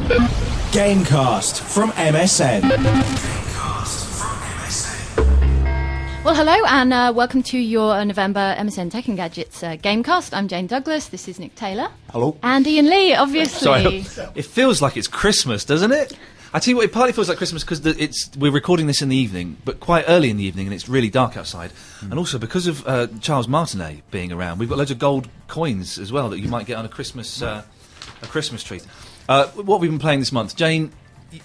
Gamecast from MSN. Well, hello and welcome to your November MSN Tech and Gadgets Gamecast. I'm Jane Douglas, this is Nick Taylor. Hello. And Iain Lee, obviously. Sorry, it feels like it's Christmas, doesn't it? I tell you what, it partly feels like Christmas because we're recording this in the evening, but quite early in the evening, and it's really dark outside. And also because of Charles Martinet being around, we've got loads of gold coins as well that you might get on a Christmas treat. What have we been playing this month? Jane,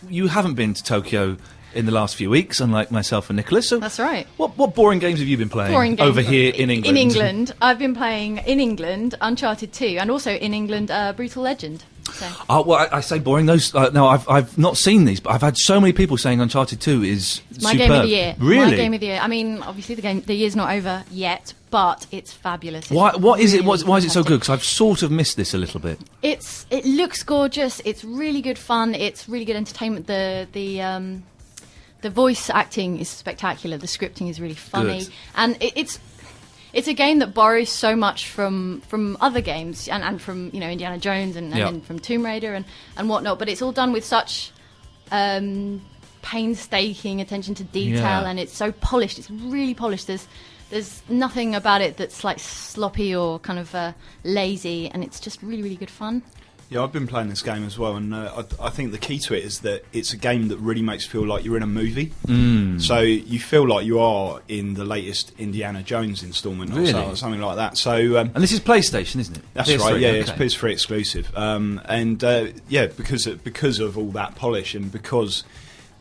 you haven't been to Tokyo in the last few weeks, unlike myself and Nicholas. So that's right. What boring games have you been playing over here in England? In England, I've been playing in England Uncharted 2, and also in England Brutal Legend. So. Well, I say boring. Those no, I've not seen these, but I've had so many people saying Uncharted 2 is my superb. game of the year. Really, my game of the year. I mean, obviously the year's not over yet, but it's fabulous. What is it? Why is it so good? Because I've sort of missed this a little bit. It looks gorgeous. It's really good fun. It's really good entertainment. The voice acting is spectacular. The scripting is really funny, and it's a game that borrows so much from other games and from Indiana Jones and then from Tomb Raider and whatnot. But it's all done with such painstaking attention to detail, and it's so polished. It's really polished. There's nothing about it that's like sloppy or kind of lazy, and it's just really, really good fun. Yeah, I've been playing this game as well, and I think the key to it is that it's a game that really makes you feel like you're in a movie. So you feel like you are in the latest Indiana Jones instalment or something like that. So and this is PlayStation, isn't it? That's PS3, right. Yeah, okay. it's PS3 exclusive. Because of all that polish and because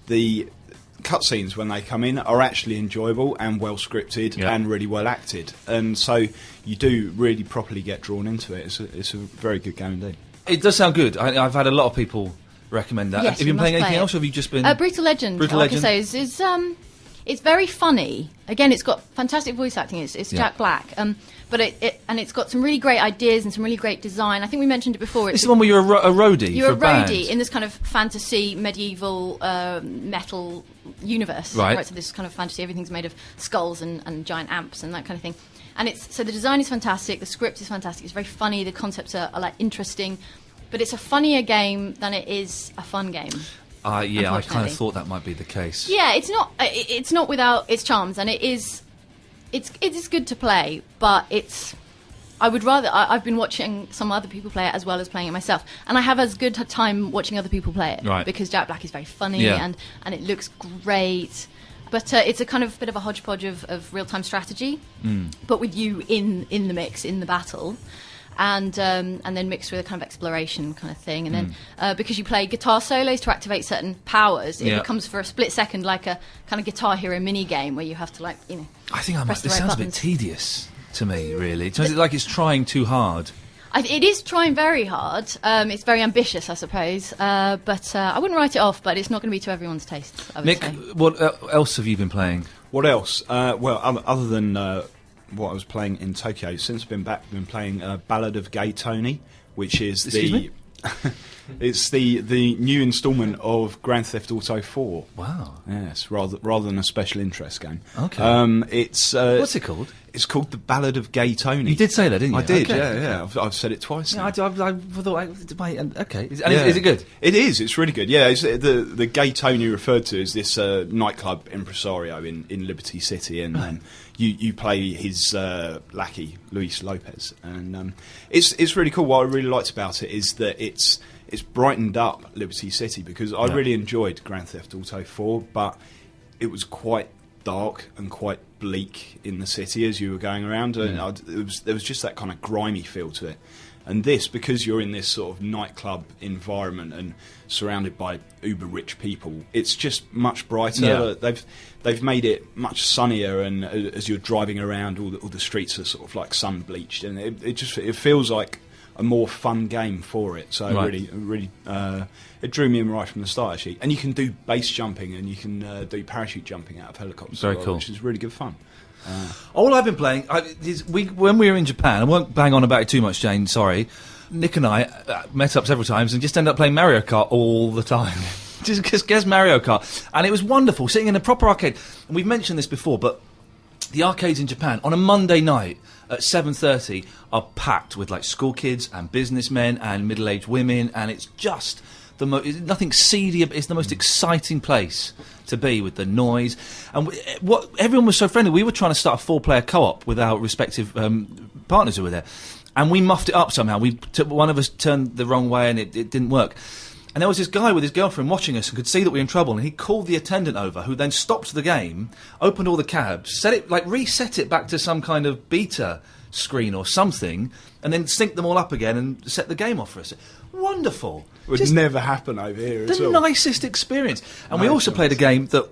the cutscenes when they come in are actually enjoyable and well scripted and really well acted, and so you do really properly get drawn into it. It's a very good game indeed. It does sound good. I've had a lot of people recommend that. Yes, have you been playing anything play else, or have you just been... Brutal Legend, Brutal Legend? I say, it's very funny. Again, it's got fantastic voice acting. It's Jack Black. But it's got some really great ideas and some really great design. I think we mentioned it before. It's the one where you're a roadie. You're for a roadie in this kind of fantasy, medieval, metal universe. Right. So this kind of fantasy, everything's made of skulls and giant amps and that kind of thing. And so the design is fantastic, the script is fantastic, it's very funny, the concepts are like interesting, but it's a funnier game than it is a fun game. Yeah, I kind of thought that might be the case. Yeah, it's not without its charms, and it is good to play, but I would rather... I've been watching some other people play it as well as playing it myself, and I have as good a time watching other people play it, right, because Jack Black is very funny and it looks great. But it's a kind of bit of a hodgepodge of real-time strategy, but with you in the mix, in the battle, and then mixed with a kind of exploration kind of thing. And then because you play guitar solos to activate certain powers, it becomes for a split second like a kind of Guitar Hero mini game where you have to I think press the this right sounds buttons. a bit tedious to me, really. It sounds like it's trying too hard. It is trying very hard. It's very ambitious, I suppose. But I wouldn't write it off, but it's not going to be to everyone's taste, I would Nick, say. what else have you been playing? What else? Other than what I was playing in Tokyo, since I've been back, I've been playing Ballad of Gay Tony, which is it's the new instalment of Grand Theft Auto 4. Wow. Yes, rather than a special interest game. Okay. It's what's it called? It's called The Ballad of Gay Tony. You did say that, didn't you? I did, okay. yeah. I've said it twice. Yeah, I thought okay. Is it good? It is. It's really good. Yeah, it's, the Gay Tony referred to as this nightclub impresario in Liberty City, and you play his lackey Luis Lopez, and it's really cool. What I really liked about it is that it's brightened up Liberty City, because I really enjoyed Grand Theft Auto 4, but it was quite dark and quite bleak in the city as you were going around, and there was just that kind of grimy feel to it. And this, because you're in this sort of nightclub environment and surrounded by uber rich people, it's just much brighter. They've made it much sunnier, and as you're driving around, all the streets are sort of like sun bleached, and it feels like a more fun game for it. So really it drew me in right from the start, actually. And you can do base jumping, and you can do parachute jumping out of helicopters, very cool, which is really good fun. All I've been playing is when we were in Japan. I won't bang on about it too much, Jane. Sorry, Nick and I met up several times and just ended up playing Mario Kart all the time. just guess Mario Kart, and it was wonderful sitting in a proper arcade. And we've mentioned this before, but the arcades in Japan on a Monday night at 7:30 are packed with like school kids and businessmen and middle-aged women, and it's just nothing seedy. It's the most exciting place to be, with the noise. And everyone was so friendly. We were trying to start a 4-player co-op with our respective partners who were there, and we muffed it up somehow. One of us turned the wrong way, and it didn't work. And there was this guy with his girlfriend watching us and could see that we were in trouble, and he called the attendant over, who then stopped the game, opened all the cabs, reset it back to some kind of beta screen or something, and then sync them all up again and set the game off for us. Wonderful. Would never happen over here at all. The nicest experience. And we also played a game that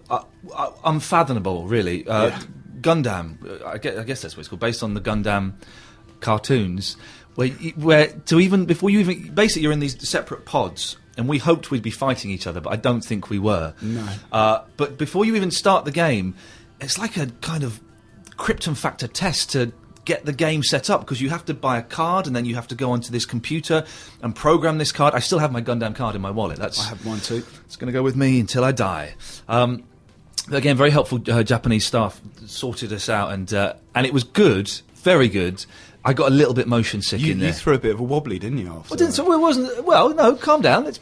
unfathomable, really. Gundam. I guess that's what it's called, based on the Gundam cartoons, basically you're in these separate pods. And we hoped we'd be fighting each other, but I don't think we were. No. But before you even start the game, it's like a kind of Krypton factor test to get the game set up, because you have to buy a card and then you have to go onto this computer and program this card. I still have my Gundam card in my wallet. I have mine too. It's going to go with me until I die. Again, very helpful Japanese staff sorted us out, and it was good, very good. I got a little bit motion sick in there. You threw a bit of a wobbly, didn't you? After it wasn't. Well, no, calm down. It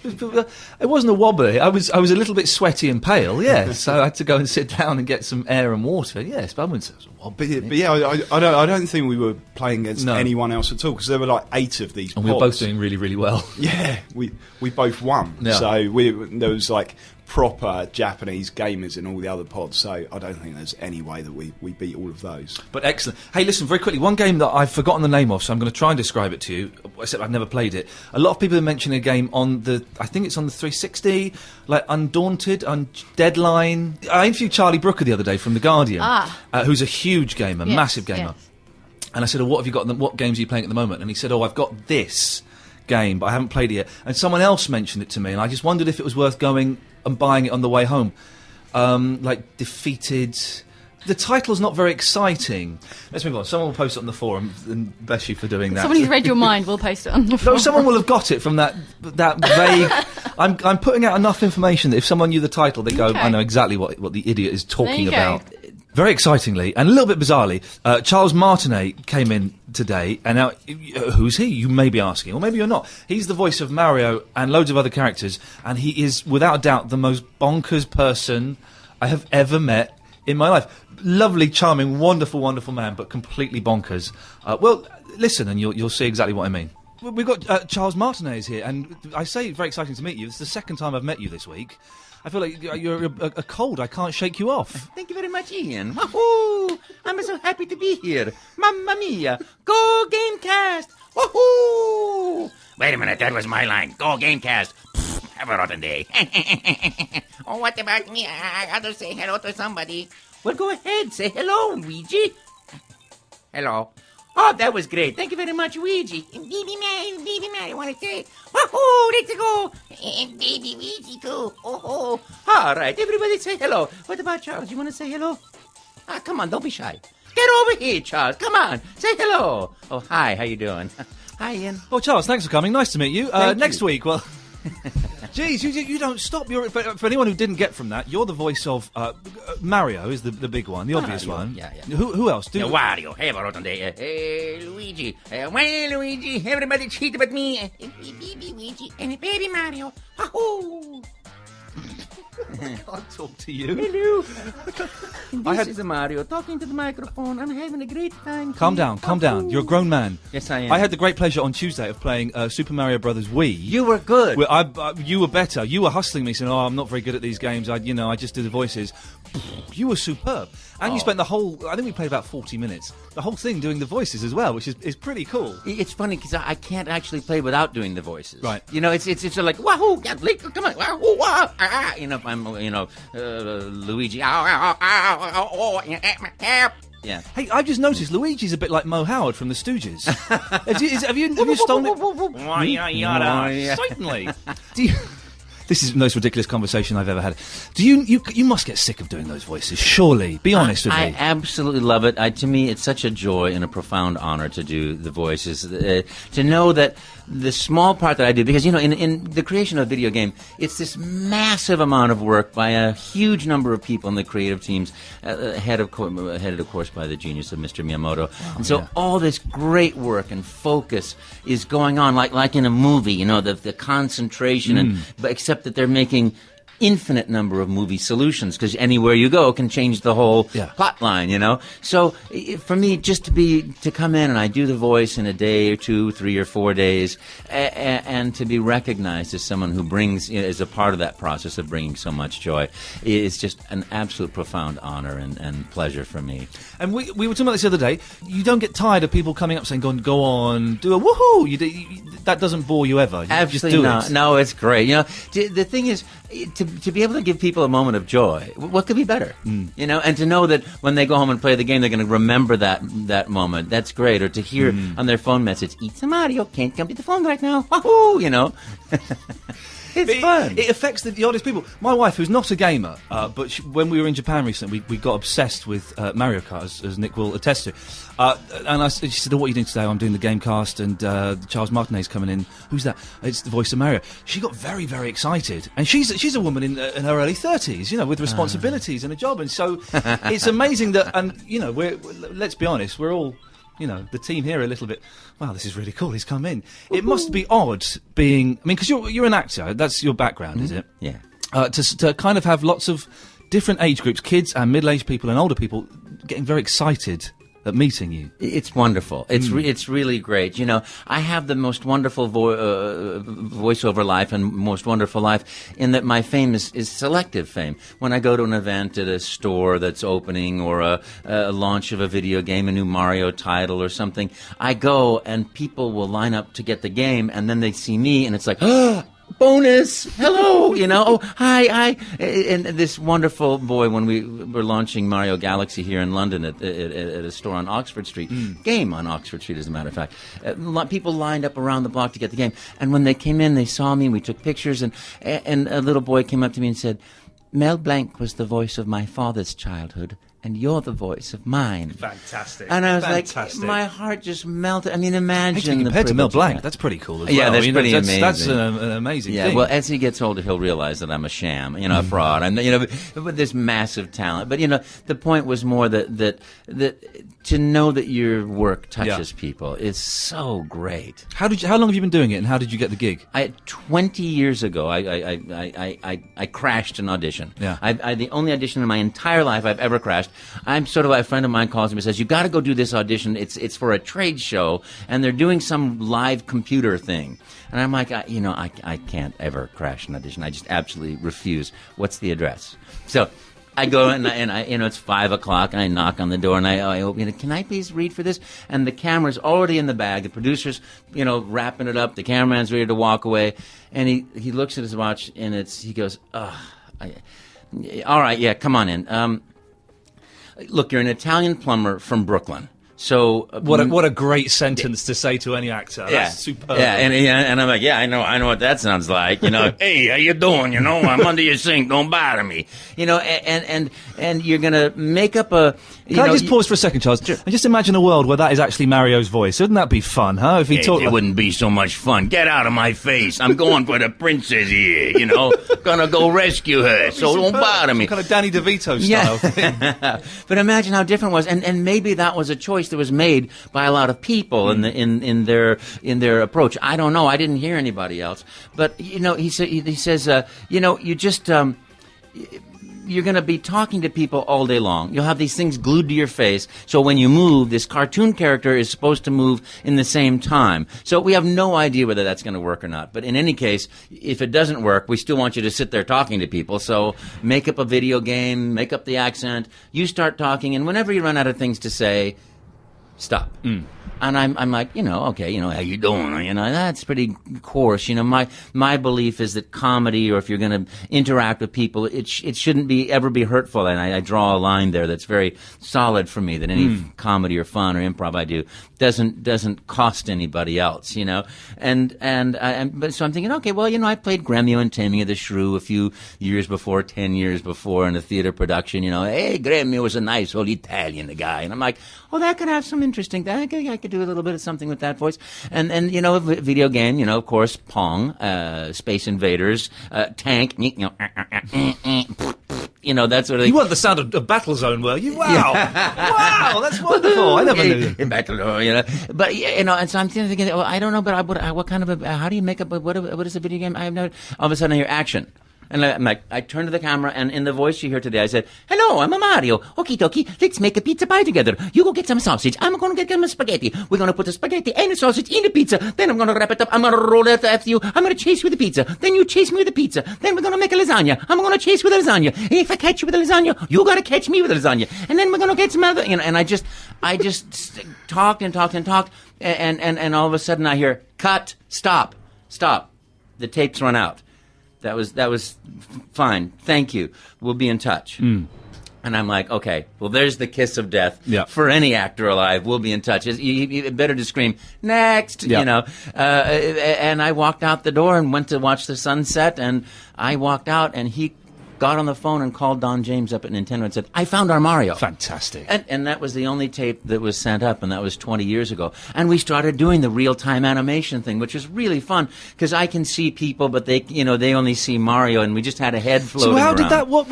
wasn't a wobbly. I was a little bit sweaty and pale. Yeah, so I had to go and sit down and get some air and water. Yes, but I wouldn't say it was a wobbly. But yeah, I don't think we were playing against anyone else at all, because there were like 8 of these. And pods. we were both doing really, really well. Yeah, we both won. Yeah. So there was like proper Japanese gamers in all the other pods, so I don't think there's any way that we beat all of those. But excellent. Hey, listen, very quickly, one game that I've forgotten the name of, so I'm going to try and describe it to you, except I've never played it. A lot of people are mentioning a game on I think it's on the 360, like Undaunted, Deadline. I interviewed Charlie Brooker the other day from The Guardian, who's a huge gamer, massive gamer. Yes. And I said, what have you got, what games are you playing at the moment? And he said, I've got this game, but I haven't played it yet. And someone else mentioned it to me, and I just wondered if it was worth going and buying it on the way home. Like Defeated. The title's not very exciting. Let's move on. Someone will post it on the forum, and bless you for doing that. Someone who's read your mind will post it on the forum. No, someone will have got it from that vague... I'm putting out enough information that if someone knew the title, they go, I know exactly what the idiot is talking about. Very excitingly, and a little bit bizarrely, Charles Martinet came in today, and now, who's he? You may be asking, or maybe you're not. He's the voice of Mario and loads of other characters, and he is, without a doubt, the most bonkers person I have ever met in my life. Lovely, charming, wonderful, wonderful man, but completely bonkers. Well, listen, and you'll see exactly what I mean. We've got Charles Martinet is here, and I say it's very exciting to meet you. It's the second time I've met you this week. I feel like you're a cold. I can't shake you off. Thank you very much, Ian. Wahoo! I'm so happy to be here. Mamma mia! Go Gamecast! Wahoo! Wait a minute, that was my line. Go Gamecast. Have a rotten day. Oh, what about me? I got to say hello to somebody. Well, go ahead. Say hello, Luigi. Hello. Oh, that was great. Thank you very much, Luigi. And baby man, I want to say, wahoo, let's go. And baby Luigi, too. Oh. All right, everybody say hello. What about Charles? You want to say hello? Come on, don't be shy. Get over here, Charles. Come on, say hello. Oh, hi, how you doing? Hi, Ian. Oh, Charles, thanks for coming. Nice to meet you. Next week, well... Jeez, you don't stop. For anyone who didn't get from that, you're the voice of Mario is the big one, the obvious one. Yeah. Who else? Wario. Hey, hey, Luigi. Well, Luigi, everybody cheated but me. Baby Luigi and baby Mario. Wahoo! I'll talk to you. Hello. This is Mario talking to the microphone. I'm having a great time. Calm down. You're a grown man. Yes, I am. I had the great pleasure on Tuesday of playing Super Mario Brothers Wii. You were good. You were better. You were hustling me, saying, I'm not very good at these games. I just do the voices. You were superb. And you spent the whole... I think we played about 40 minutes. The whole thing doing the voices as well, which is pretty cool. It's funny, because I can't actually play without doing the voices. Right. You know, it's sort of like, wahoo, come on, wahoo, wah, you know, if I'm, Luigi, yeah. Hey, I've just noticed Luigi's a bit like Mo Howard from the Stooges. have you stolen it? Certainly. This is the most ridiculous conversation I've ever had. You must get sick of doing those voices, surely. Be honest with me. I absolutely love it. To me, it's such a joy and a profound honor to do the voices. To know that the small part that I do, because, in the creation of a video game, it's this massive amount of work by a huge number of people in the creative teams, headed, of course, by the genius of Mr. Miyamoto. And so all this great work and focus is going on, like in a movie, the concentration, but except that they're making infinite number of movie solutions, because anywhere you go can change the whole plot line, So for me, just to come in and I do the voice in a day or 2, 3 or 4 days, and to be recognized as someone who brings, as a part of that process of bringing so much joy, is just an absolute profound honor and pleasure for me. And we were talking about this the other day. You don't get tired of people coming up saying, go on, do a woohoo. That doesn't bore you ever. You Absolutely just do not. it. No, it's great. The thing is, to be able to give people a moment of joy, what could be better? And to know that when they go home and play the game, they're going to remember that moment. That's great. Or to hear on their phone message, "It's Mario, can't come to the phone right now." Wahoo! It's fun. It affects the oddest people. My wife, who's not a gamer, but when we were in Japan recently, we got obsessed with Mario Kart, as Nick will attest to. And she said, "What are you doing today?" "I'm doing the Gamecast, and Charles Martinet's coming in." "Who's that?" "It's the voice of Mario." She got very, very excited, and she's a woman in her early 30s, with responsibilities and a job, and so it's amazing that, and let's be honest, we're all. The team here are a little bit, wow, this is really cool, he's come in. It must be odd being, because you're an actor, that's your background, is it? Yeah. To kind of have lots of different age groups, kids and middle-aged people and older people, getting very excited at meeting you. It's wonderful. It's really great. I have the most wonderful voiceover life and most wonderful life in that my fame is selective fame. When I go to an event at a store that's opening or a launch of a video game, a new Mario title or something, I go and people will line up to get the game, and then they see me and it's like, bonus, hello, oh, hi. And this wonderful boy, when we were launching Mario Galaxy here in London at a store on Oxford Street, game on Oxford Street, as a matter of fact, people lined up around the block to get the game. And when they came in, they saw me, we took pictures, and a little boy came up to me and said, "Mel Blanc was the voice of my father's childhood, and you're the voice of mine." Fantastic. And I was like, my heart just melted. I mean, imagine compared to Mel privilege of Blanc, that. that's pretty cool as well. Yeah, that's pretty amazing. That's an amazing thing. Well, as he gets older, he'll realize that I'm a sham, a fraud. And but this massive talent. But the point was more that to know that your work touches people is so great. How long have you been doing it, and how did you get the gig? 20 years ago, I crashed an audition. Yeah. I the only audition in my entire life I've ever crashed. I'm sort of, a friend of mine calls me and says, "You got to go do this audition. It's for a trade show, and they're doing some live computer thing." And I'm like, I can't ever crash an audition. I just absolutely refuse. What's the address? So I go and I it's 5:00, and I knock on the door, and I open. "Can I please read for this?" And the camera's already in the bag. The producer's, wrapping it up. The cameraman's ready to walk away, and he looks at his watch, and he goes, "All right, yeah, come on in." Look, you're an Italian plumber from Brooklyn. So what a great sentence to say to any actor. Yeah, that's superb. Yeah, and I'm like, yeah, I know what that sounds like. Hey, how you doing? I'm under your sink. Don't bother me. And you're gonna make up a. Can I just pause for a second, Charles? Sure. And just imagine a world where that is actually Mario's voice. Wouldn't that be fun, huh? If he talked. It wouldn't be so much fun. Get out of my face. I'm going for the princess here. Gonna go rescue her. So don't bother me. Some kind of Danny DeVito style thing. But imagine how different it was, and maybe that was a choice that was made by a lot of people in their approach. I don't know. I didn't hear anybody else. But he says you just you're going to be talking to people all day long. You'll have these things glued to your face. So when you move, this cartoon character is supposed to move in the same time. So we have no idea whether that's going to work or not. But in any case, if it doesn't work, we still want you to sit there talking to people. So make up a video game, make up the accent. You start talking, and whenever you run out of things to say, stop. And I'm like, okay, how you doing? That's pretty coarse. My belief is that comedy, or if you're going to interact with people, it shouldn't ever be hurtful. And I draw a line there that's very solid for me, that any comedy or fun or improv I do doesn't cost anybody else, but so I'm thinking, okay, well, I played Gremio and Taming of the Shrew a few years before, 10 years before, in a theater production. Hey, Gremio was a nice old Italian guy. And I'm like, oh, that could have some interesting. I could do a little bit of something with that voice. And video game, of course, Pong, Space Invaders, Tank, that sort of thing. You weren't the sound of Battlezone, were you? Wow. Wow, that's wonderful. I never knew. In Battlezone, But, and so I'm thinking, well, I don't know, but what kind of how do you make up, what is a video game? I have no, all of a sudden I hear action. And I'm like, I turn to the camera, and in the voice you hear today, I said, "Hello, I'm a Mario. Okie dokie, let's make a pizza pie together. You go get some sausage. I'm going to get some spaghetti. We're going to put the spaghetti and the sausage in the pizza. Then I'm going to wrap it up. I'm going to roll it after you. I'm going to chase you with the pizza. Then you chase me with the pizza. Then we're going to make a lasagna. I'm going to chase with the lasagna. If I catch you with the lasagna, you got to catch me with the lasagna. And then we're going to get some other, and I just talked and talked and talked, and all of a sudden I hear, cut, stop. The tape's run out. That was fine. Thank you. We'll be in touch. And I'm like, okay, well, there's the kiss of death for any actor alive. We'll be in touch. You better to scream, next, and I walked out the door and went to watch the sunset, and I walked out, and he got on the phone and called Don James up at Nintendo and said, I found our Mario. Fantastic. And that was the only tape that was sent up, and that was 20 years ago. And we started doing the real-time animation thing, which was really fun, because I can see people, but they only see Mario, and we just had a head floating So how around. did that, what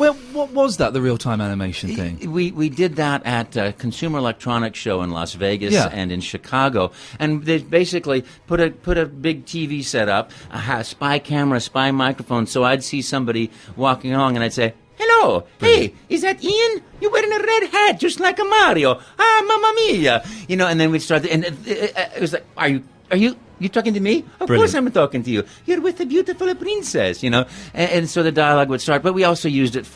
was that, the real-time animation thing? We did that at a Consumer Electronics Show in Las Vegas and in Chicago, and they basically put a big TV set up, a spy camera, spy microphone, so I'd see somebody walking along, and I'd say, hello, hey, is that Ian? You're wearing a red hat just like a Mario. Ah, mamma mia. And then we'd start, and it was like, are you talking to me? Of course I'm talking to you. You're with the beautiful princess, And so the dialogue would start. But we also used it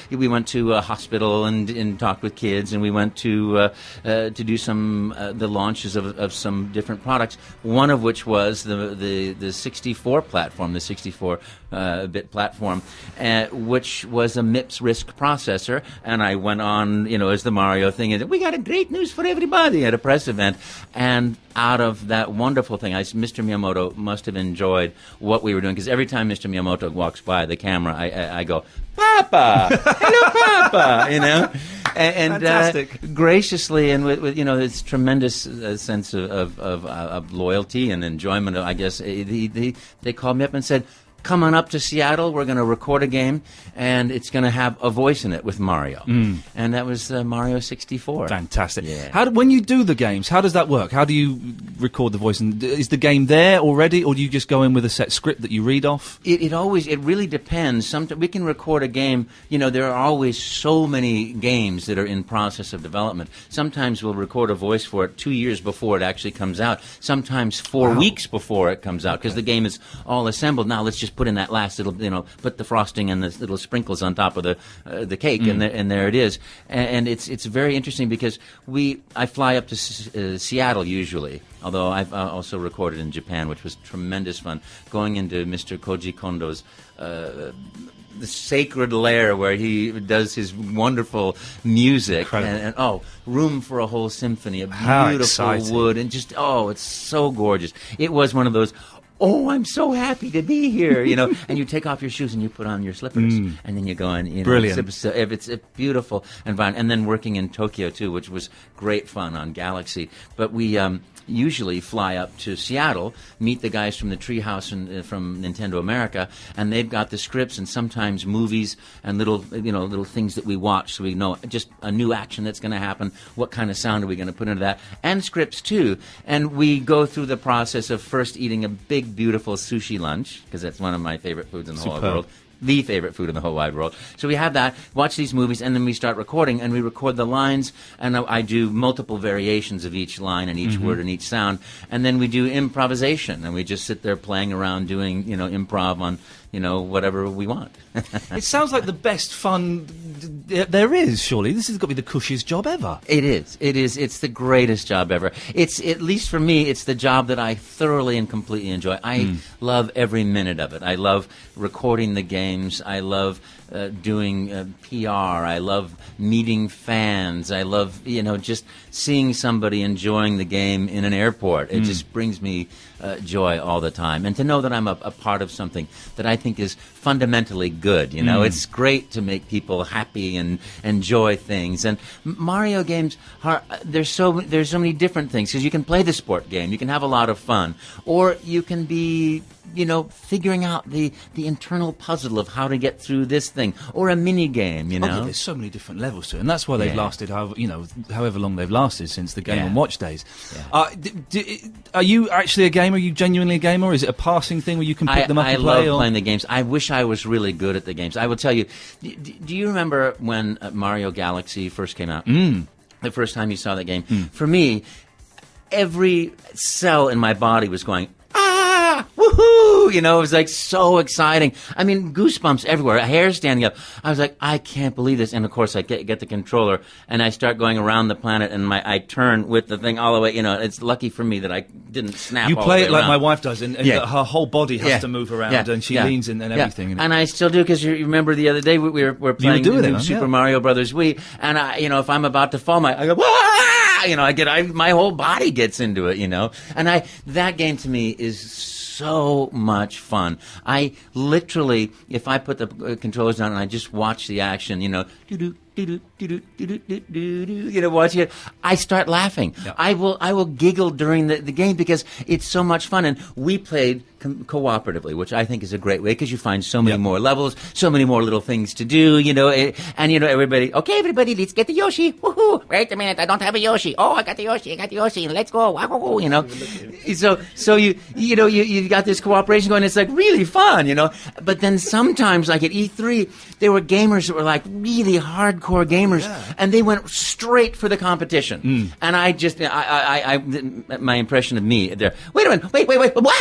we went to a hospital and talked with kids, and we went to do some, the launches of some different products, one of which was the 64 platform, the 64-bit platform, which was a MIPS RISC processor. And I went on, as the Mario thing, and we got a great news for everybody at a press event. And out of that wonderful thing, Mr. Miyamoto must have enjoyed what we were doing, because every time Mr. Miyamoto walks by the camera, I go, Papa! Hello, Papa! And Fantastic. Graciously and with this tremendous sense of loyalty and enjoyment, I guess, they called me up and said, come on up to Seattle. We're going to record a game, and it's going to have a voice in it with Mario. And that was Mario 64. Fantastic. Yeah. When you do the games, how does that work? How do you record the voice? And is the game there already, or do you just go in with a set script that you read off? It really depends. Sometimes we can record a game. There are always so many games that are in process of development. Sometimes we'll record a voice for it 2 years before it actually comes out. Sometimes 4 weeks before it comes out, because the game is all assembled. Now let's just put in that last little, put the frosting and the little sprinkles on top of the cake, and there it is. And it's very interesting because I fly up to Seattle usually, although I've also recorded in Japan, which was tremendous fun, going into Mr. Koji Kondo's the sacred lair where he does his wonderful music, and room for a whole symphony, a beautiful wood, and just it's so gorgeous. It was one of those, I'm so happy to be here, and you take off your shoes and you put on your slippers, and then you go in. Brilliant. It's a beautiful environment. And then working in Tokyo, too, which was great fun on Galaxy. But we usually fly up to Seattle, meet the guys from the Treehouse from Nintendo America, and they've got the scripts and sometimes movies and little things that we watch, so we know just a new action that's going to happen, what kind of sound are we going to put into that, and scripts too. And we go through the process of first eating a big, beautiful sushi lunch, because that's one of my favorite foods in the whole wide world. The favorite food in the whole wide world. So we have that, watch these movies, and then we start recording, and we record the lines, and I do multiple variations of each line and each word and each sound, and then we do improvisation, and we just sit there playing around doing, improv on, whatever we want. It sounds like the best fun there is, surely. This has got to be the cushiest job ever. It is. It's the greatest job ever. It's, at least for me, it's the job that I thoroughly and completely enjoy. I love every minute of it. I love recording the game. games. I love doing PR. I love meeting fans. I love, just seeing somebody enjoying the game in an airport. It just brings me joy all the time. And to know that I'm a part of something that I think is fundamentally good, It's great to make people happy and enjoy things. And Mario games there's so many different things, because you can play the sport game, you can have a lot of fun, or you can be figuring out the internal puzzle of how to get through this thing, or a mini game, there's so many different levels to it, and that's why they've lasted however long they've lasted since the Game & Watch days. Are you actually a gamer? Are you genuinely a gamer, or is it a passing thing where you can pick them up and play? I love playing the games. I wish I was really good at the games. I will tell you, do you remember when Mario Galaxy first came out? The first time you saw that game? For me, every cell in my body was going, woohoo! It was like so exciting. I mean, goosebumps everywhere, hair standing up. I was like, I can't believe this. And of course, I get the controller and I start going around the planet, and I turn with the thing all the way. It's lucky for me that I didn't snap. You all play the way it like around. my wife does, and her whole body has to move around, and she leans in and everything. And I still do, because you remember the other day we were playing Super Mario Brothers Wii, and if I'm about to fall, I go, Wah! My whole body gets into it, and that game to me is so much fun. I literally, if I put the controllers down and I just watch the action, watch it, I start laughing. Yep. I will giggle during the game, because it's so much fun. And we played cooperatively, which I think is a great way, because you find so many more levels, so many more little things to do, everybody, let's get the Yoshi. Woohoo! Wait a minute, I don't have a Yoshi. Oh, I got the Yoshi. Let's go. So you got this cooperation going. It's like really fun, But then sometimes, like at E3, there were gamers that were like really hardcore gamers, and they went straight for the competition. And I just, my impression of me there. Wait a minute. Wait. Wah!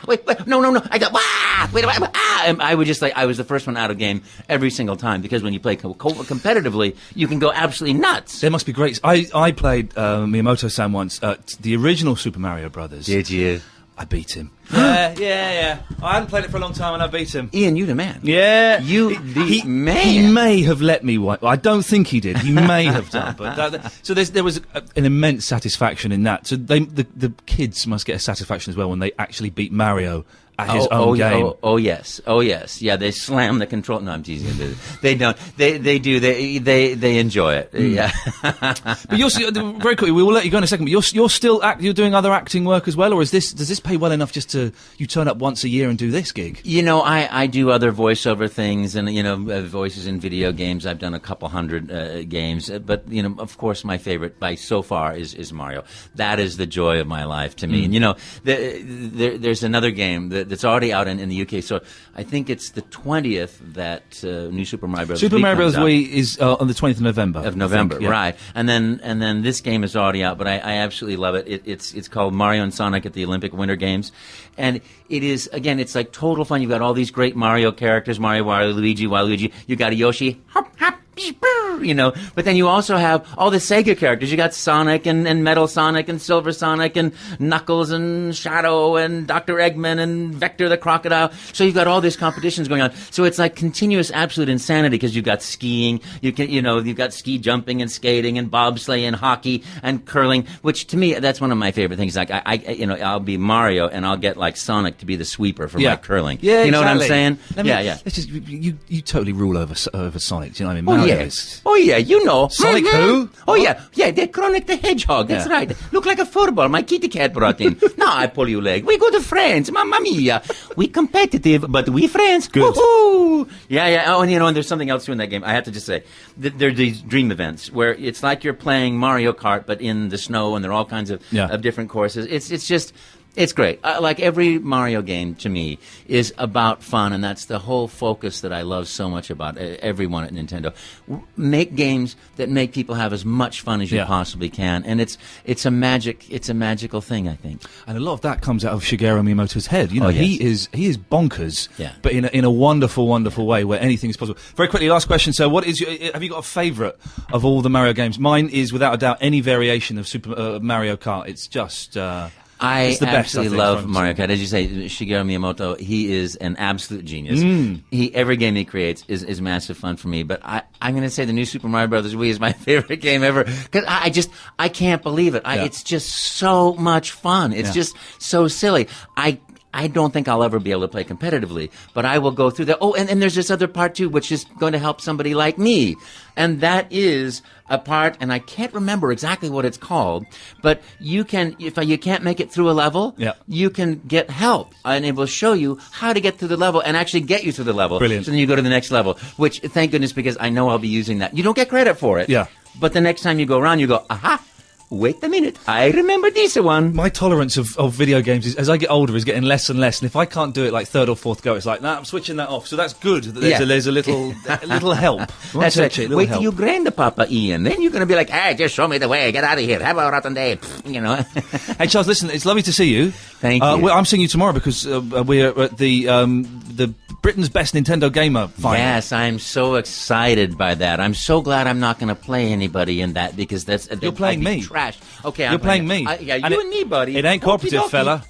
Wait. No. I got wah! Wait. And I would just I was the first one out of game every single time, because when you play competitively, you can go absolutely nuts. There must be great. I played Miyamoto-san once at the original Super Mario Brothers. Did you? I beat him. Yeah. I hadn't played it for a long time, and I beat him. Ian, you the man. Yeah. You the man. He may have let me wipe. I don't think he did. He may have done. But so there was an immense satisfaction in that. So the kids must get a satisfaction as well when they actually beat Mario at his own game. Oh yes. Yeah, they slam the control. No, I'm teasing. They don't. They do. They enjoy it. Yeah. But you're very quickly. We will let you go in a second. But you're still you're doing other acting work as well, or does this pay well enough just to you turn up once a year and do this gig? I do other voiceover things, and voices in video games. I've done a couple hundred games, but of course, my favorite by so far is Mario. That is the joy of my life to me. And there's another game that's already out in the UK. So I think it's the 20th that new Super Mario Bros. Super Mario Bros. Wii is on the 20th of November. Right? And then this game is already out, but I absolutely love it. It's called Mario and Sonic at the Olympic Winter Games, and it is, again, it's like total fun. You've got all these great Mario characters: Mario, Waluigi. You got a Yoshi. Hop, hop. But then you also have all the Sega characters. You got Sonic and Metal Sonic and Silver Sonic and Knuckles and Shadow and Dr. Eggman and Vector the Crocodile. So you've got all these competitions going on. So it's like continuous absolute insanity, because you've got skiing, you've got ski jumping and skating and bobsleigh and hockey and curling, which to me, that's one of my favorite things. Like I'll be Mario and I'll get like Sonic to be the sweeper for my curling. Yeah, you know exactly. what I'm saying? Yeah. Let's just, you totally rule over Sonic. Do you know what I mean? Oh, Mario yeah. is- Oh, yeah, Sonic who? Oh, yeah, they're Chronic the Hedgehog, that's right. Look like a furball my kitty cat brought in. Now I pull your leg. We good friends, mamma mia. We competitive, but we friends. Good. Woo-hoo. Yeah. Oh, and there's something else too in that game. I have to just say, there are these dream events where it's like you're playing Mario Kart, but in the snow, and there are all kinds of different courses. It's just... It's great. Like every Mario game, to me, is about fun, and that's the whole focus that I love so much about everyone at Nintendo. Make games that make people have as much fun as you possibly can, and it's a magical thing, I think. And a lot of that comes out of Shigeru Miyamoto's head. He is bonkers, but in a wonderful, wonderful way where anything is possible. Very quickly, last question. So, have you got a favourite of all the Mario games? Mine is, without a doubt, any variation of Super Mario Kart. It's just. It's the best, I absolutely think, love from- Mario Kart. As you say, Shigeru Miyamoto, he is an absolute genius. Every game he creates is massive fun for me. But I'm going to say the new Super Mario Brothers Wii is my favorite game ever. Because I can't believe it. It's just so much fun. It's just so silly. I don't think I'll ever be able to play competitively, but I will go through that. Oh, and there's this other part too, which is going to help somebody like me. And that is a part, and I can't remember exactly what it's called, but you can, if you can't make it through a level, you can get help, and it will show you how to get through the level and actually get you through the level. Brilliant. So then you go to the next level, which, thank goodness, because I know I'll be using that. You don't get credit for it. Yeah. But the next time you go around, you go, aha, wait a minute, I remember this one. My tolerance of video games, as I get older, is getting less and less. And if I can't do it like third or fourth go, it's like, nah, I'm switching that off. So that's good. That there's a little help. That's right. Wait till you grandpapa, Ian. Then you're going to be like, hey, just show me the way. Get out of here. Have a rotten day. You know. Hey, Charles, listen, it's lovely to see you. Thank you. I'm seeing you tomorrow because we're at the Britain's Best Nintendo Gamer final. Yes, I'm so excited by that. I'm so glad I'm not going to play anybody in that because You're playing me. Trash. Okay, You're playing me. Yeah, And you and me, buddy. it ain't cooperative, Okey-dokey. fella.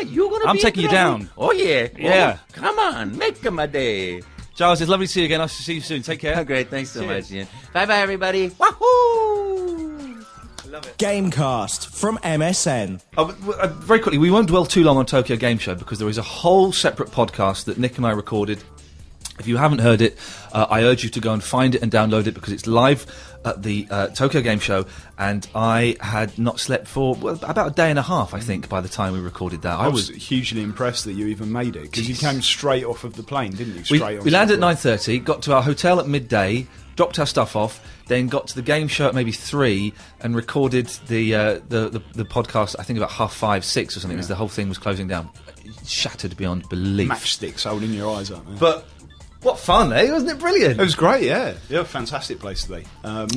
You're gonna. I'm be taking you in trouble. down. Oh yeah. Yeah. Oh, come on, make them a day. Charles, it's lovely to see you again. Nice to see you soon. Take care. Oh, great. Thanks so Cheers. much, Ian. Bye, bye, everybody. Wahoo! Gamecast from MSN. Very quickly, we won't dwell too long on Tokyo Game Show because there is a whole separate podcast that Nick and I recorded. If you haven't heard it, I urge you to go and find it and download it because it's live at the Tokyo Game Show, and I had not slept for about a day and a half, I think, by the time we recorded that. I was hugely impressed that you even made it because you came straight off of the plane, didn't you? We landed at 9:30, got to our hotel at midday, dropped our stuff off, then got to the game show at maybe 3 and recorded the podcast. I think about 5:30, 6 or something, as the whole thing was closing down. Shattered beyond belief. Matchsticks holding your eyes up. Man. But what fun, eh? Wasn't it brilliant? It was great, yeah. Fantastic place to be.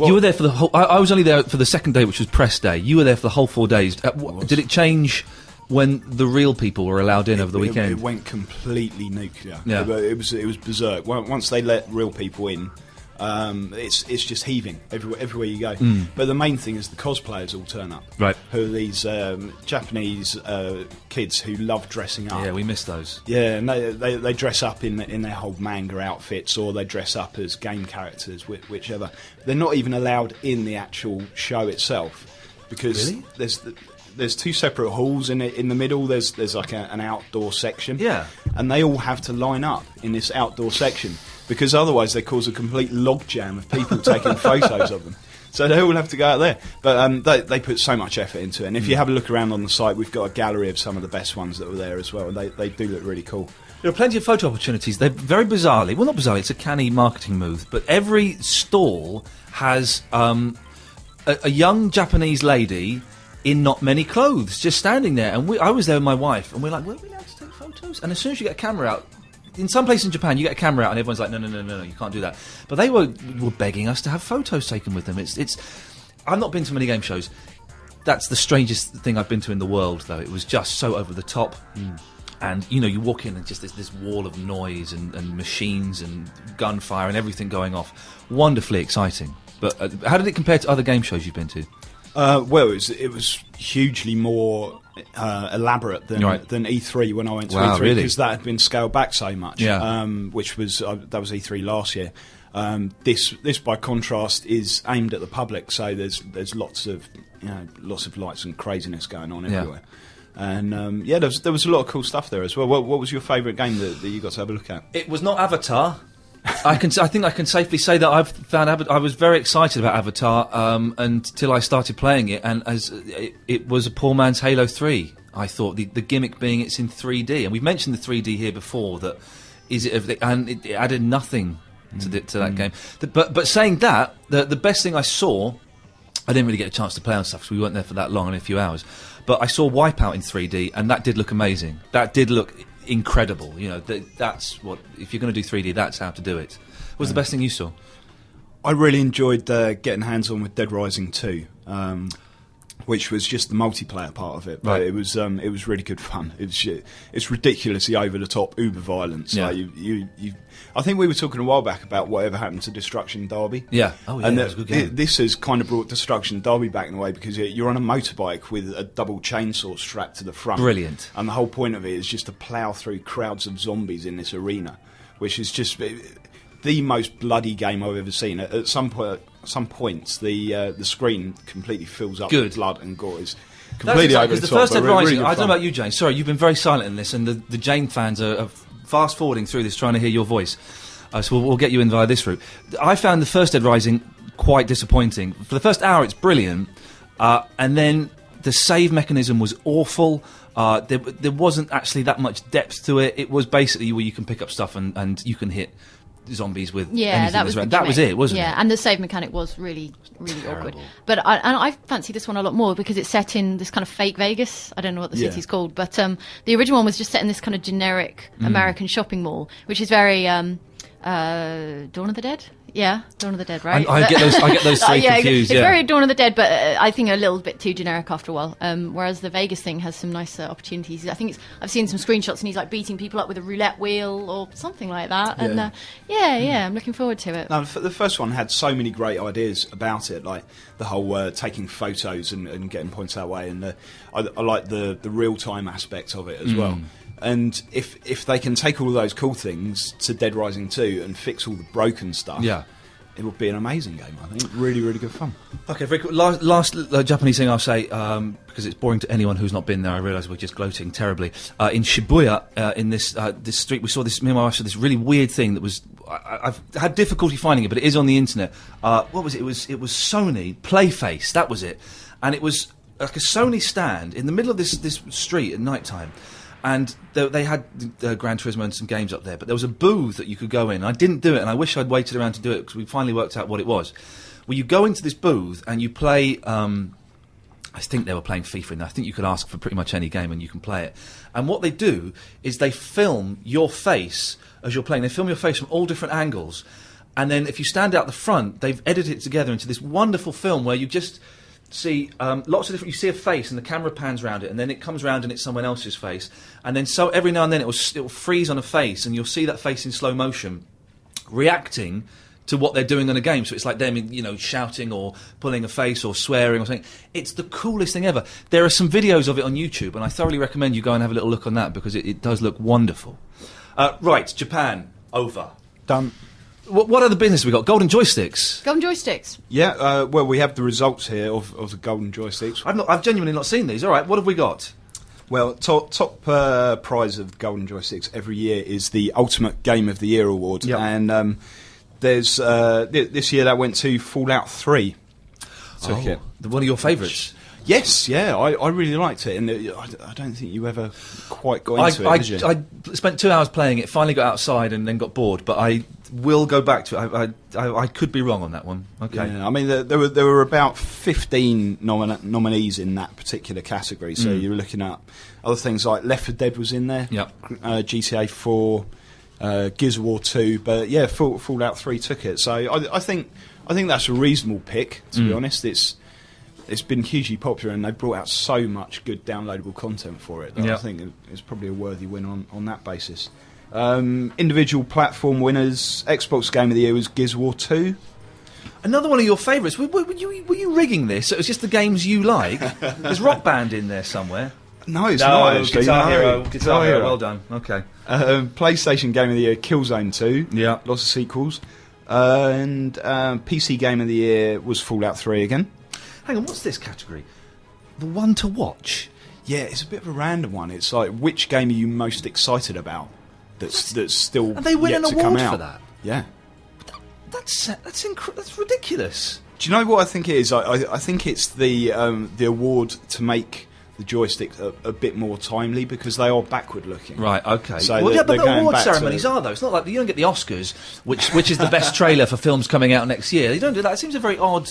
You were there for the whole... I was only there for the second day, which was press day. You were there for the whole 4 days. Did it change when the real people were allowed in over the weekend? It went completely nuclear. Yeah. It was berserk. Once they let real people in, it's just heaving everywhere you go. But the main thing is the cosplayers all turn up. Right. Who are these Japanese kids who love dressing up. Yeah, we missed those. Yeah, and they dress up in their whole manga outfits, or they dress up as game characters, whichever. They're not even allowed in the actual show itself because Really? there's 2 separate halls in the middle. There's like an outdoor section. Yeah. And they all have to line up in this outdoor section because otherwise they cause a complete logjam of people taking photos of them. So they all have to go out there. But they put so much effort into it. And if you have a look around on the site, we've got a gallery of some of the best ones that were there as well. And they do look really cool. There are plenty of photo opportunities. They're very bizarrely... Well, not bizarrely, it's a canny marketing move. But every stall has a young Japanese lady in not many clothes, just standing there. And I was there with my wife, and we're like, were we allowed to take photos? And as soon as you get a camera out... In some places in Japan, you get a camera out and everyone's like, no, you can't do that. But they were begging us to have photos taken with them. It's. I've not been to many game shows. That's the strangest thing I've been to in the world, though. It was just so over the top. And, you walk in and just there's this wall of noise and machines and gunfire and everything going off. Wonderfully exciting. But how did it compare to other game shows you've been to? Well, it was hugely more elaborate than E3 when I went to E3 because that had been scaled back so much. Yeah. Which was that was E3 last year. This by contrast is aimed at the public, so there's lots of lights and craziness going on everywhere. And there was a lot of cool stuff there as well. What was your favourite game that you got to have a look at? It was not Avatar. I think I can safely say that I've found I was very excited about Avatar until I started playing it, and as it was a poor man's Halo 3. I thought the gimmick being it's in 3D, and we've mentioned the 3D here before. And it added nothing to that game. But saying that, the best thing I saw, I didn't really get a chance to play on stuff because we weren't there for that long, only a few hours. But I saw Wipeout in 3D, and that did look amazing. That did look incredible. That's what, if you're going to do 3D, that's how to do it. What was the best thing you saw? I really enjoyed getting hands on with Dead Rising 2. which was just the multiplayer part of it. But Right. it was really good fun. It's ridiculously over the top, uber violence. Yeah. Like I think we were talking a while back about whatever happened to Destruction Derby. Yeah. Oh, yeah, and that was a good game. this has kind of brought Destruction Derby back in a way, because you're on a motorbike with a double chainsaw strapped to the front. Brilliant. And the whole point of it is just to plough through crowds of zombies in this arena, which is just the most bloody game I've ever seen. At some points, the screen completely fills up with blood and gore. It's completely over because the the top. first Dead but really Rising. good I don't know fun. about you, Jane. Sorry, you've been very silent in this, and the Jane fans are fast forwarding through this, trying to hear your voice. So we'll get you in via this route. I found the first Dead Rising quite disappointing. For the first hour, it's brilliant, and then the save mechanism was awful. There wasn't actually that much depth to it. It was basically where you can pick up stuff and you can hit zombies with anything that was that's around. That was it, wasn't it? Yeah, and the save mechanic was really, really awkward. But I fancy this one a lot more because it's set in this kind of fake Vegas. I don't know what the city's called, but the original one was just set in this kind of generic American shopping mall, which is very Dawn of the Dead. Yeah, Dawn of the Dead, right? I get those three confused. It's very Dawn of the Dead, but I think a little bit too generic after a while. Whereas the Vegas thing has some nice opportunities. I think I've seen some screenshots, and he's like beating people up with a roulette wheel or something like that. And I'm looking forward to it. No, the first one had so many great ideas about it, like the whole taking photos and getting points that way, and I like the real-time aspect of it as well. And if they can take all of those cool things to Dead Rising 2 and fix all the broken stuff, it would be an amazing game, I think. Really, really good fun. Okay, very cool. Last Japanese thing I'll say, because it's boring to anyone who's not been there, I realise we're just gloating terribly. In Shibuya, in this street, we saw this, me and my wife saw this really weird thing that was, I've had difficulty finding it, but it is on the internet. What was it? It was Sony Playface, that was it. And it was like a Sony stand in the middle of this street at night time. And they had Gran Turismo and some games up there, but there was a booth that you could go in. I didn't do it, and I wish I'd waited around to do it, because we finally worked out what it was. Well, you go into this booth and you play, I think they were playing FIFA in there. I think you could ask for pretty much any game and you can play it. And what they do is they film your face as you're playing. They film your face from all different angles. And then if you stand out the front, they've edited it together into this wonderful film where you just see lots of different. You see a face, and the camera pans around it, and then it comes round and it's someone else's face, and then so every now and then it will freeze on a face, and you'll see that face in slow motion, reacting to what they're doing on a game. So it's like them, shouting or pulling a face or swearing or something. It's the coolest thing ever. There are some videos of it on YouTube, and I thoroughly recommend you go and have a little look on that, because it does look wonderful. Right, Japan over. Done. What other business have we got? Golden joysticks. Golden joysticks. Yeah, well, we have the results here of the golden joysticks. I've genuinely not seen these. All right, what have we got? Well, top prize of golden joysticks every year is the Ultimate Game of the Year award, and there's this year that went to Fallout 3. One of your favourites. Yes, I really liked it, and I don't think you ever quite got into it, did you? I spent 2 hours playing it, finally got outside and then got bored, but I will go back to it. I could be wrong on that one. Okay. Yeah, I mean, there were about 15 nominees in that particular category, so you were looking at other things like Left 4 Dead was in there, GTA 4, Gears of War 2, but yeah, Fallout 3 took it. So I think that's a reasonable pick, to be honest. It's been hugely popular, and they've brought out so much good downloadable content for it that I think it's probably a worthy win on that basis. Individual platform winners, Xbox Game of the Year was Gears of War 2. Another one of your favourites. Were you rigging this? It was just the games you like? There's Rock Band in there somewhere. No, it's not actually. Guitar Hero. Well done. Okay. PlayStation Game of the Year, Killzone 2. Yeah. Lots of sequels. And PC Game of the Year was Fallout 3 again. Hang on, what's this category? The one to watch? Yeah, it's a bit of a random one. It's like, which game are you most excited about that's still and they win yet an to award come out? for that? Yeah. That's ridiculous. Do you know what I think it is? I think it's the award to make the joystick a bit more timely, because they are backward looking. Right, okay. So but the going award back ceremonies are, though. It's not like you don't get the Oscars, which is the best trailer for films coming out next year. They don't do that. It seems a very odd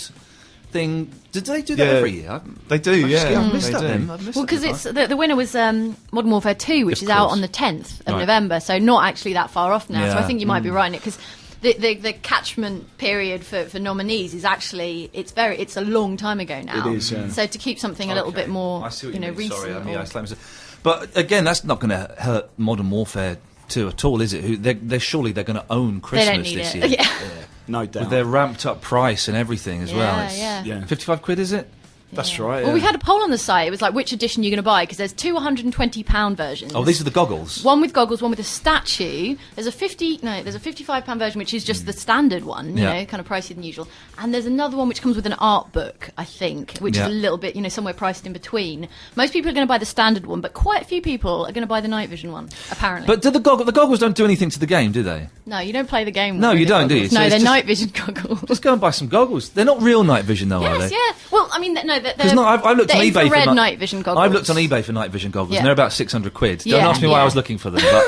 thing. Did they do that every year? They do, I've missed they that do. then. Well, because it's the winner was Modern Warfare 2, which is out on the 10th of November, so not actually that far off now. So I think you might be right in it, because the catchment period for nominees is actually it's a long time ago now. It is. Yeah. So to keep something a little bit more, I see what you know, mean. recent. Sorry, but again, that's not going to hurt Modern Warfare 2 at all, is it? They're surely they're going to own Christmas this year. Yeah. No doubt. With their ramped up price and everything as well. It's Yeah. 55 quid, is it? That's right. Well, we had a poll on the site. It was like, which edition you're going to buy? Because there's two £120 versions. Oh, these are the goggles. One with goggles, one with a statue. There's a £55 version, which is just the standard one, you know, kind of pricier than usual. And there's another one which comes with an art book, I think, which is a little bit, you know, somewhere priced in between. Most people are going to buy the standard one, but quite a few people are going to buy the night vision one, apparently. But do the goggles don't do anything to the game, do they? No, you don't play the game. No, with you the don't, do you? goggles. So No, it's they're just- night vision goggles. Just go and buy some goggles. They're not real night vision, though, are Yes, they? yeah. Well, I mean, no, they're Because I've looked on they're eBay for infrared night vision goggles. I've looked on eBay for night vision goggles, Yeah. and they're about 600 quid. Don't Yeah, ask me why yeah. I was looking for them, but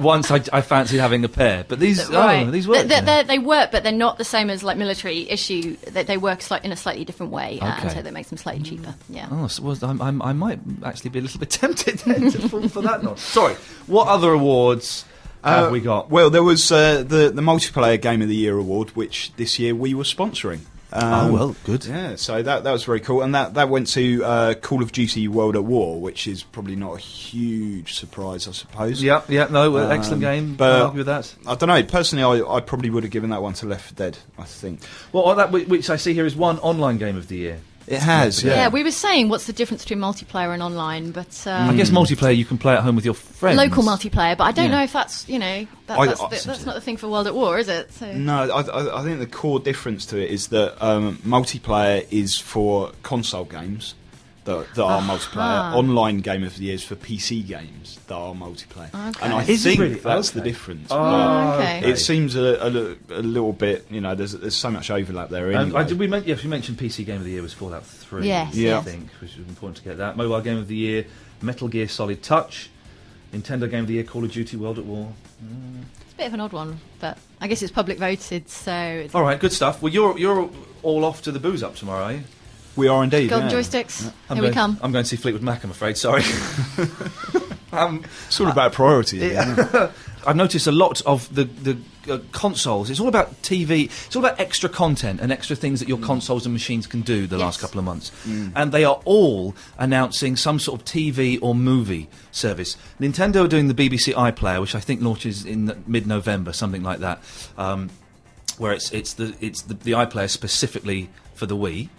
once I fancied having a pair. But these, these work. They work, but they're not the same as like military issue. They work in a slightly different way, and Okay. so that makes them slightly cheaper. Yeah. Oh, so I might actually be a little bit tempted then to fall for that nod. Sorry, what other awards have we got? Well, there was the multiplayer Game of the Year award, which this year we were sponsoring. Good. Yeah, so that was very cool, and that went to Call of Duty World at War, which is probably not a huge surprise, I suppose. Yeah, excellent game. but I'll argue with that. I don't know. Personally, I probably would have given that one to Left 4 Dead. I think Well, that which I see here is one online game of the year. it has. Yeah, Yeah, we were saying what's the difference between multiplayer and online, but I guess multiplayer you can play at home with your friends. local multiplayer. But I don't Yeah. know if that's that's not the thing for World at War, is it? So. No, I think the core difference to it is that multiplayer is for console games that are multiplayer. Online Game of the Year is for PC games that are multiplayer. Okay. And I Is it think really? that's the Okay. difference. Oh, okay. It seems a little bit, you know, there's so much overlap there anyway. We mentioned PC Game of the Year was Fallout 3. Yes, Yeah. I think, which was important to get that. Mobile Game of the Year, Metal Gear Solid Touch. Nintendo Game of the Year, Call of Duty World at War. It's a bit of an odd one, but I guess it's public voted, so it's All right, good stuff. Well, you're all off to the booze up tomorrow, are you? We are indeed. golden yeah. joysticks. Here we come. I'm going to see Fleetwood Mac, I'm afraid. Sorry. It's all about priority. Yeah. I've noticed a lot of the consoles. It's all about TV. It's all about extra content and extra things that your consoles and machines can do the last couple of months. And they are all announcing some sort of TV or movie service. Nintendo are doing the BBC iPlayer, which I think launches in mid-November, something like that, where it's the iPlayer specifically for the Wii.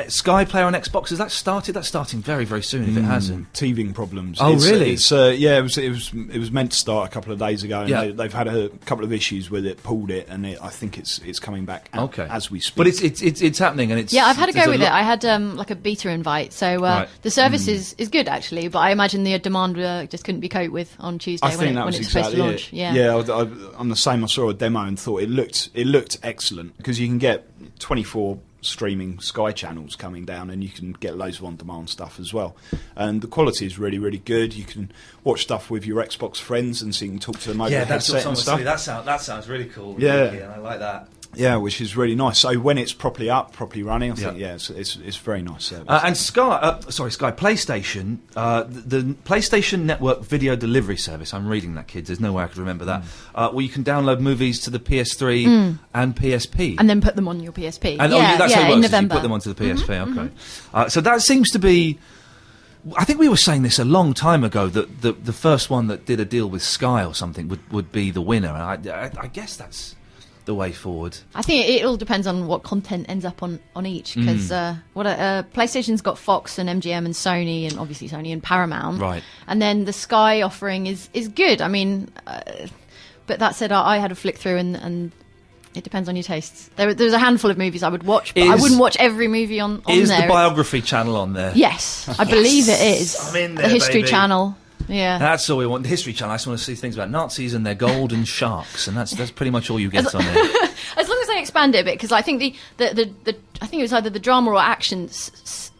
Sky Player on Xbox, has that started? That's starting very, very soon if it hasn't. Teething problems. Oh, really? It was meant to start a couple of days ago, and Yeah. they've had a couple of issues with it, pulled it, and I think it's coming back as we speak. But it's happening, and it's Yeah, I've had a there's go with it. lot- I had like a beta invite, so Right. the service is good actually. But I imagine the demand just couldn't be coped with on Tuesday I think that when was it's supposed exactly to launch. it. Yeah, I'm the same. I saw a demo and thought it looked excellent, because you can get 24 streaming Sky channels coming down, and you can get loads of on-demand stuff as well. And the quality is really, really good. You can watch stuff with your Xbox friends, and so you can talk to them over the that's what headset and someone stuff. said. That sounds really cool. Yeah. Really, I like that. Yeah, which is really nice. So when it's properly running, I think it's very nice service. And Sky PlayStation, the PlayStation Network video delivery service. I'm reading that, kids. There's no way I could remember that. Where you can download movies to the PS3 and PSP. and then put them on your PSP. And that's how it works. in is November. You put them onto the PSP. Okay. So that seems to be. I think we were saying this a long time ago, that the first one that did a deal with Sky or something would be the winner. And I guess that's the way forward. I think it all depends on what content ends up on each, because PlayStation's got Fox and MGM and Sony, and obviously Sony and Paramount. Right. And then the Sky offering is good. I mean, but that said, I had a flick through, and it depends on your tastes. There's a handful of movies I would watch, but I wouldn't watch every movie on Is there. the biography channel on there? Yes, I believe it is. I'm in there, the History baby. Channel. Yeah. That's all we want. The History Channel. I just want to see things about Nazis and their golden sharks, and that's pretty much all you get on there. As long as they expand it a bit, because I think the I think it was either the drama or action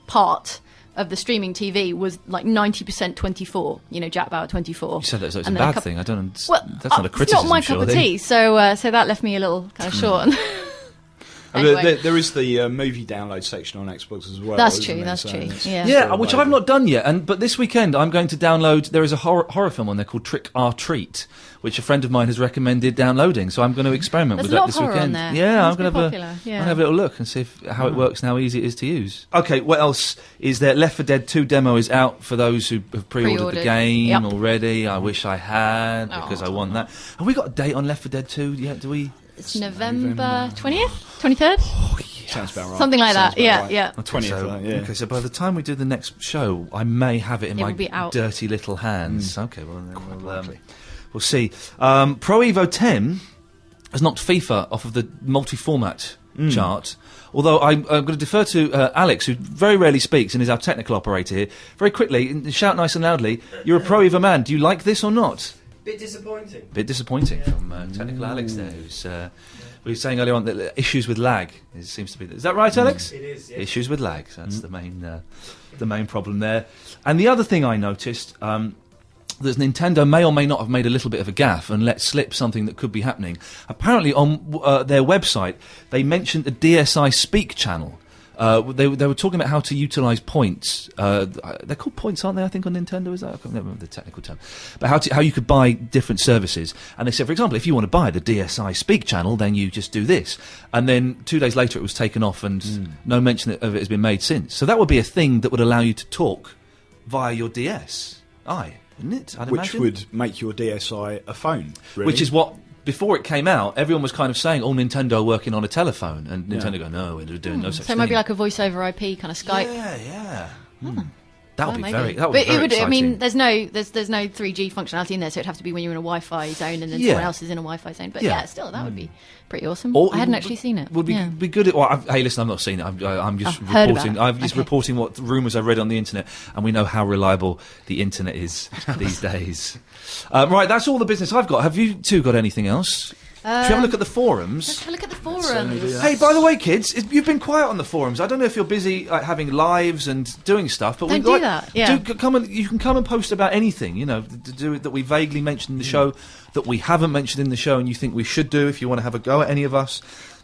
part of the streaming TV was like 90% 24. You know, Jack Bauer 24. You said that as a And then bad thing. I don't. Well, that's not a criticism. it's not my cup of surely. tea. So that left me a little kind of short. Anyway. There is the movie download section on Xbox as well. That's isn't true. there? That's So true. it's Yeah. Yeah, still which I've available. not done yet. But this weekend I'm going to download. There is a horror film on there called Trick or Treat, which a friend of mine has recommended downloading. So I'm going to experiment There's with a lot that of this horror weekend. on there. Yeah, It's I'm going to pretty have popular, I'm yeah. gonna have a little look and see how it works and how easy it is to use. Okay, what else is there? Left 4 Dead 2 demo is out for those who have pre-ordered the Pre-ordered. game Yep. already. I wish I had because I want that. Have we got a date on Left 4 Dead 2 yet? Do we? It's November 20th, 23rd, Sounds about right. something like Sounds that. about Yeah, right. yeah. 20th, So, yeah. Okay, so by the time we do the next show, I may have it in It my will be out. dirty little hands. Okay, well, then we'll likely. we'll see. Pro Evo 10 has knocked FIFA off of the multi-format chart. Although I'm going to defer to Alex, who very rarely speaks and is our technical operator here. Very quickly, shout nice and loudly, you're a Pro Evo man. Do you like this or not? Bit disappointing. Bit disappointing from technical Alex there, who's we were saying earlier on that issues with lag seems to be. Is that right, Alex? It is, yes. Issues with lag. So that's the main problem there. And the other thing I noticed. That Nintendo may or may not have made a little bit of a gaffe and let slip something that could be happening. Apparently, on their website, they mentioned the DSi Speak channel. They were talking about how to utilise points. They're called points, aren't they? I think on Nintendo, is that? I can't remember the technical term. But how you could buy different services. And they said, for example, if you want to buy the DSi Speak channel, then you just do this. And then 2 days later, it was taken off, and no mention of it has been made since. So that would be a thing that would allow you to talk via your DSi. Isn't it? I'd Which imagine. would make your DSi a phone, really. Which is what, before it came out, everyone was kind of saying, Nintendo are working on a telephone. And Nintendo go, no, we're doing no such So thing. it might be like a voice over IP kind of Skype. Yeah. That would be maybe. very, that would be But very it would. exciting. I mean, there's no 3G functionality in there, so it'd have to be when you're in a Wi-Fi zone and then Yeah. someone else is in a Wi-Fi zone. But Yeah. yeah, still, that would be pretty awesome. Or I hadn't it actually seen it. Would be Yeah. be good. Hey, listen, I've not seen it. I'm just heard about reporting. it. I'm just Okay. reporting what rumours I've read on the internet, and we know how reliable the internet is these days. Right, that's all the business I've got. Have you two got anything else? Should we have a look at the forums? Let's have a look at the forums. Hey, by the way, kids, you've been quiet on the forums. I don't know if you're busy having lives and doing stuff, but Don't we'd do that, yeah. you can come and post about anything, to do that we vaguely mentioned in the show, that we haven't mentioned in the show, and you think we should do. If you want to have a go at any of us,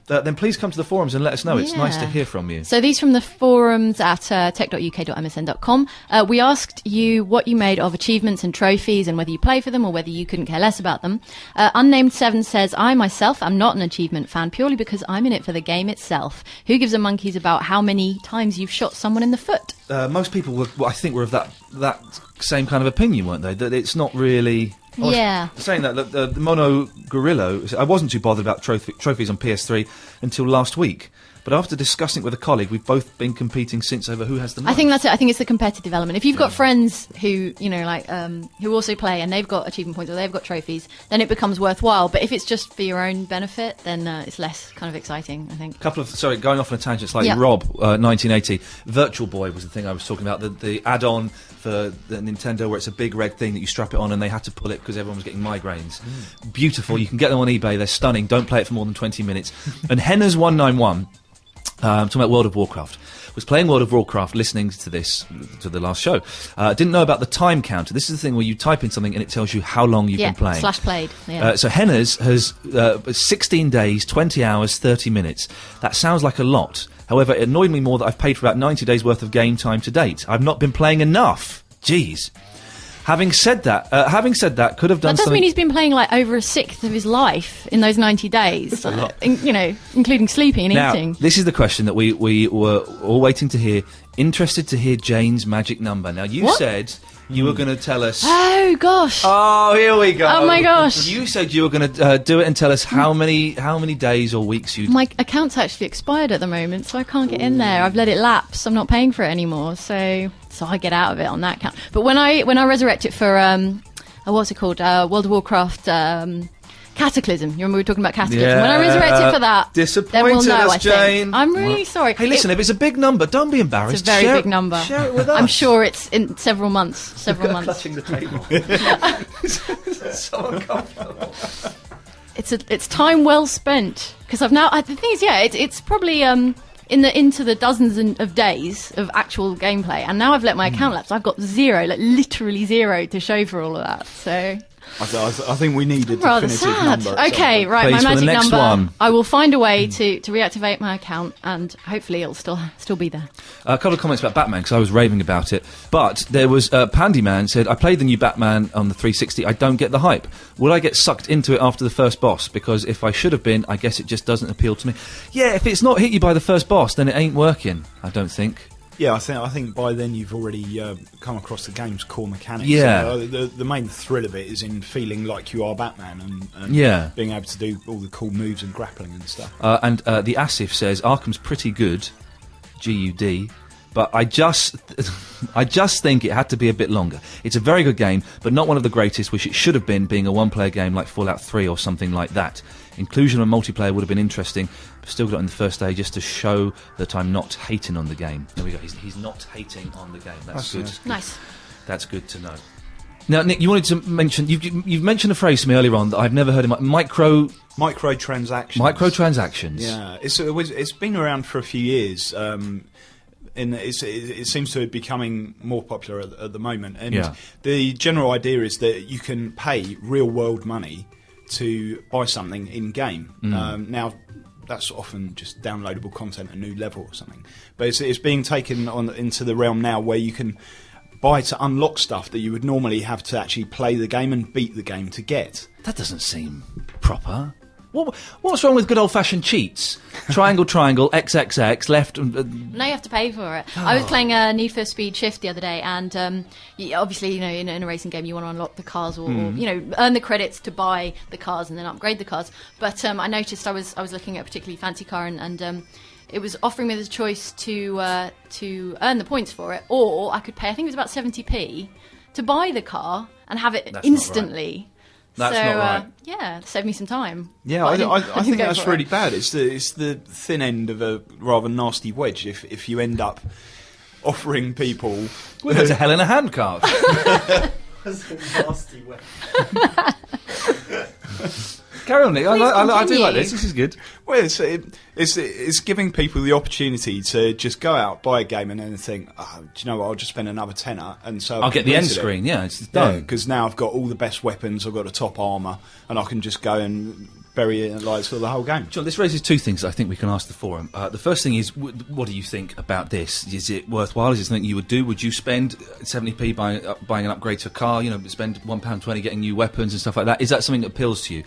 then please come to the forums and let us know. It's nice to Yeah. hear from you. So these from the forums at tech.uk.msn.com. We asked you what you made of achievements and trophies and whether you play for them or whether you couldn't care less about them. Unnamed7 says, I myself am not an achievement fan purely because I'm in it for the game itself. Who gives a monkeys about how many times you've shot someone in the foot? Most people I think, were of that same kind of opinion, weren't they? That it's not really. Yeah. Saying that, look, the Mono Gorillo, I wasn't too bothered about trophies on PS3 until last week. But after discussing it with a colleague, we've both been competing since over who has the most. I think that's it. I think it's the competitive element. If you've got friends who, who also play and they've got achievement points or they've got trophies, then it becomes worthwhile. But if it's just for your own benefit, then it's less kind of exciting, I think. Going off on a tangent slightly, Yeah. Rob, 1980, Virtual Boy was the thing I was talking about, the add-on for the Nintendo where it's a big red thing that you strap it on and they had to pull it because everyone was getting migraines. Beautiful, you can get them on eBay, they're stunning, don't play it for more than 20 minutes. And Hennas191, talking about World of Warcraft, was playing World of Warcraft, listening to the last show. Didn't know about the time counter. This is the thing where you type in something and it tells you how long you've been playing. /played. Yeah. So Henna's has 16 days, 20 hours, 30 minutes. That sounds like a lot. However, it annoyed me more that I've paid for about 90 days worth of game time to date. I've not been playing enough. Jeez. Having said that, could have done That doesn't something. mean he's been playing like over a sixth of his life in those 90 days. a lot. Including sleeping and Now, eating. this is the question that we were all waiting to hear. Interested to hear Jane's magic number. Now, you What? said you were going to tell us. Oh gosh. Oh, here we go. Oh, my gosh. You said you were going to do it and tell us how many days or weeks you'd. My account's actually expired at the moment, so I can't get in there. I've let it lapse. I'm not paying for it anymore, so I get out of it on that account. But when I resurrect it for what's it called? World of Warcraft. Cataclysm. You remember we were talking about Cataclysm? When I resurrect it for that, then we'll Disappointed know, us, I think. Jane. I'm really sorry. Hey, listen, if it's a big number, don't be embarrassed. It's a very Share big it- number. Share it with us. I'm sure it's in several months. Clutching the table. So uncomfortable. It's time well spent because I've now. The thing is, it's probably into the dozens of days of actual gameplay, and now I've let my account lapse. I've got zero, like literally zero, to show for all of that. So I think we need a Rather definitive sad. number. at some Okay, point. right, Please, my for the magic next number. one. I will find a way to reactivate my account, and hopefully it'll still be there. A couple of comments about Batman, because I was raving about it. But there was Pandyman said, I played the new Batman on the 360. I don't get the hype. Will I get sucked into it after the first boss? Because if I should have been, I guess it just doesn't appeal to me. Yeah, if it's not hit you by the first boss, then it ain't working, I don't think. Yeah, I think by then you've already come across the game's core mechanics. Yeah. The main thrill of it is in feeling like you are Batman and Yeah. being able to do all the cool moves and grappling and stuff. And the Asif says, Arkham's pretty good, GUD, but I just think it had to be a bit longer. It's a very good game, but not one of the greatest, which it should have been, being a one-player game like Fallout 3 or something like that. Inclusion of multiplayer would have been interesting, but still got in the first day just to show that I'm not hating on the game. There we go, he's not hating on the game. That's good. Nice. That's good to know. Now, Nick, you wanted to mention, you've mentioned a phrase to me earlier on that I've never heard in Microtransactions. Microtransactions. Yeah, it's been around for a few years. It seems to be becoming more popular at the moment. And the general idea is that you can pay real world money to buy something in game. Now, that's often just downloadable content, a new level or something. But it's being taken on into the realm now where you can buy to unlock stuff that you would normally have to actually play the game and beat the game to get. That doesn't seem proper. What's wrong with good old-fashioned cheats? Triangle, triangle, XXX, left... Now you have to pay for it. I was playing Need for Speed Shift the other day, and obviously, in a racing game, you want to unlock the cars or earn the credits to buy the cars and then upgrade the cars. But I noticed I was looking at a particularly fancy car, and it was offering me the choice to earn the points for it, or I could pay, I think it was about 70p, to buy the car and have it instantly. That's not right. Yeah, save me some time. Yeah, I think that's really bad. It's the thin end of a rather nasty wedge. If you end up offering people, well, there's a hell in a handcart. That's a nasty way. Carry on, Nick. I do like this. This is good. Well, it's giving people the opportunity to just go out, buy a game, and then think, oh, do you know what? I'll just spend another tenner, and so I'll get the end screen. Yeah, it's done. Because now I've got all the best weapons. I've got the top armour, and I can just go and bury it in lights for the whole game. John, this raises two things I think we can ask the forum. The first thing is, what do you think about this? Is it worthwhile? Is it something you would do? Would you spend 70p buying an upgrade to a car? Spend £1.20 getting new weapons and stuff like that? Is that something that appeals to you?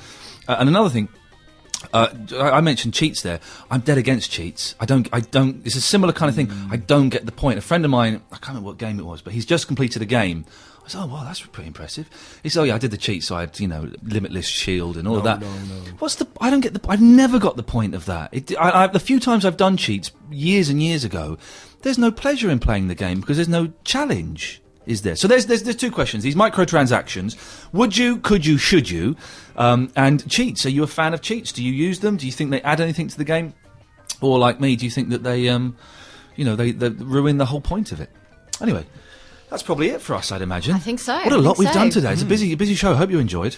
And another thing, I mentioned cheats there. I'm dead against cheats. I don't. It's a similar kind of thing. I don't get the point. A friend of mine, I can't remember what game it was, but he's just completed a game. I said, oh, wow, that's pretty impressive. He said, oh, yeah, I did the cheat, so I had, limitless shield and all of that. No. I don't get I've never got the point of that. The few times I've done cheats, years and years ago, there's no pleasure in playing the game because there's no challenge. Is there? So there's two questions. These microtransactions. Would you, could you, should you? And cheats. Are you a fan of cheats? Do you use them? Do you think they add anything to the game? Or like me, do you think that they ruin the whole point of it? Anyway, that's probably it for us, I'd imagine. I think so. What a lot we've done today. It's a busy show. I hope you enjoyed.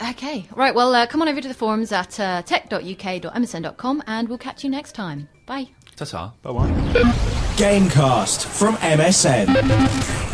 Okay. Right, well, come on over to the forums at tech.uk.msn.com and we'll catch you next time. Bye. Ta-ta. Bye-bye. Gamecast from MSN.